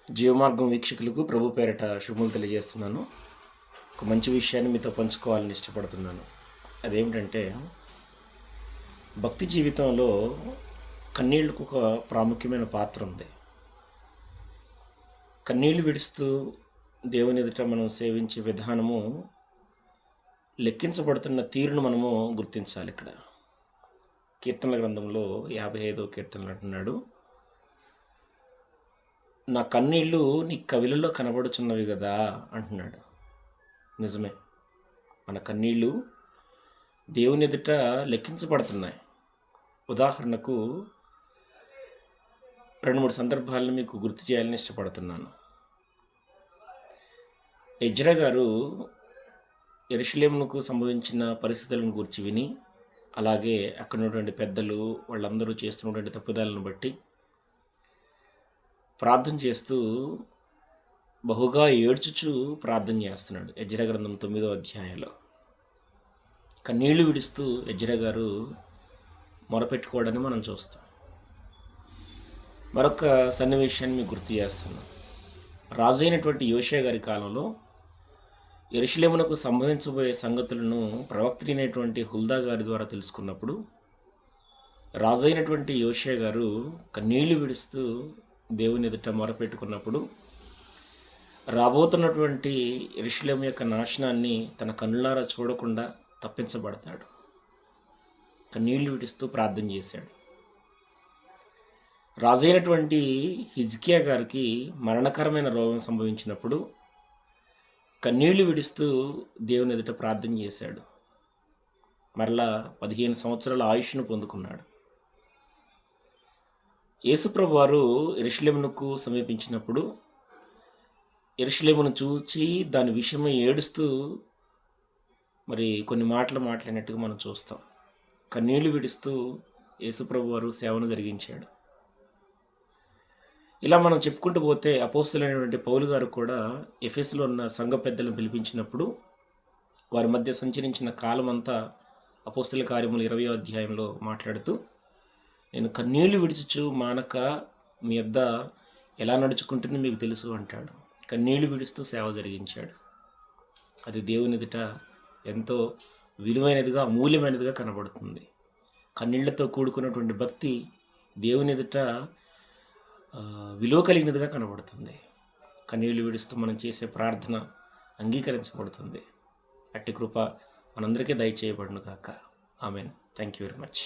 జీవమార్గం వీక్షకులకు ప్రభు పేరిట శుభములు తెలియజేస్తున్నాను. ఒక మంచి విషయాన్ని మీతో పంచుకోవాలని ఇష్టపడుతున్నాను. అదేమిటంటే, భక్తి జీవితంలో కన్నీళ్లకు ఒక ప్రాముఖ్యమైన పాత్ర ఉంది. కన్నీళ్లు విడుస్తూ దేవుని ఎదుట మనం సేవించే విధానము లెక్కించబడుతున్న తీరును మనము గుర్తించాలి. ఇక్కడ కీర్తనల గ్రంథంలో 55వ కీర్తనలు అంటున్నాడు, నా కన్నీళ్ళు నీ కవిలలో కనబడుచున్నవి కదా అంటున్నాడు. నిజమే, మన కన్నీళ్ళు దేవుని ఎదుట లెక్కించబడుతున్నాయి. ఉదాహరణకు 2-3 సందర్భాలను మీకు గుర్తు చేయాలని ఇష్టపడుతున్నాను. ఎజ్రా గారు యెరూషలేమునకు సంభవించిన పరిస్థితులను గురించి విని, అలాగే అక్కడ ఉన్నటువంటి పెద్దలు వాళ్ళందరూ చేస్తున్నటువంటి తప్పుదాలను బట్టి ప్రార్థన చేస్తూ బహుగా ఏడ్చుచు ప్రార్థన చేస్తున్నాడు. ఎజ్రా గ్రంథం 9వ అధ్యాయంలో కన్నీళ్లు విడుస్తూ ఎజ్రా గారు మొరపెట్టుకోవడాన్ని మనం చూస్తాం. మరొక సన్నివేశాన్ని మీకు గుర్తు చేస్తాను. రాజు అయినటువంటి యోషియా గారి కాలంలో యెరూషలేమునకు సంభవించబోయే సంగతులను ప్రవక్త అయినటువంటి హుల్దా గారి ద్వారా తెలుసుకున్నప్పుడు, రాజు అయినటువంటి యోషియా గారు కన్నీళ్లు విడుస్తూ దేవుని ఎదుట మొరపెట్టుకున్నప్పుడు రాబోతున్నటువంటి యెరూషలేము యొక్క నాశనాన్ని తన కన్నులారా చూడకుండా తప్పించబడతాడు. కన్నీళ్లు విడుస్తూ ప్రార్థన చేశాడు. రాజైనటువంటి హిజ్కియా గారికి మరణకరమైన రోగం సంభవించినప్పుడు కన్నీళ్లు విడుస్తూ దేవుని ఎదుట ప్రార్థన చేశాడు. మరలా 15 సంవత్సరాల ఆయుష్ను పొందుకున్నాడు. యేసుప్రభు వారు యెరూషలేమునకు సమీపించినప్పుడు యెరూషలేమును చూచి దాని విషయమై ఏడుస్తూ మరి కొన్ని మాటలు మాట్లాడినట్టుగా మనం చూస్తాం. కన్నీళ్లు విడుస్తూ యేసుప్రభు వారు సేవను జరిగించాడు. ఇలా మనం చెప్పుకుంటూ పోతే అపోస్తలుడైనటువంటి పౌలు గారు కూడా ఎఫెసులో ఉన్న సంఘ పెద్దలను పిలిపించినప్పుడు వారి మధ్య సంచరించిన కాలమంతా అపోస్తల కార్యములు 20వ అధ్యాయంలో మాట్లాడుతూ, నేను కన్నీళ్లు విడుచుచు మానక మీ యొద్ద ఎలా నడుచుకుంటుందో మీకు తెలుసు అంటాడు. కన్నీళ్లు విడుస్తూ సేవ జరిగించాడు. అది దేవుని ఎదుట ఎంతో విలువైనదిగా, అమూల్యమైనదిగా కనబడుతుంది. కన్నీళ్లతో కూడుకున్నటువంటి భక్తి దేవుని ఎదుట విలువ కలిగినదిగా కనబడుతుంది. కన్నీళ్లు విడుస్తూ మనం చేసే ప్రార్థన అంగీకరించబడుతుంది. అట్టి కృప మనందరికీ దయచేయబడును కాక. Amen. Thank you very much.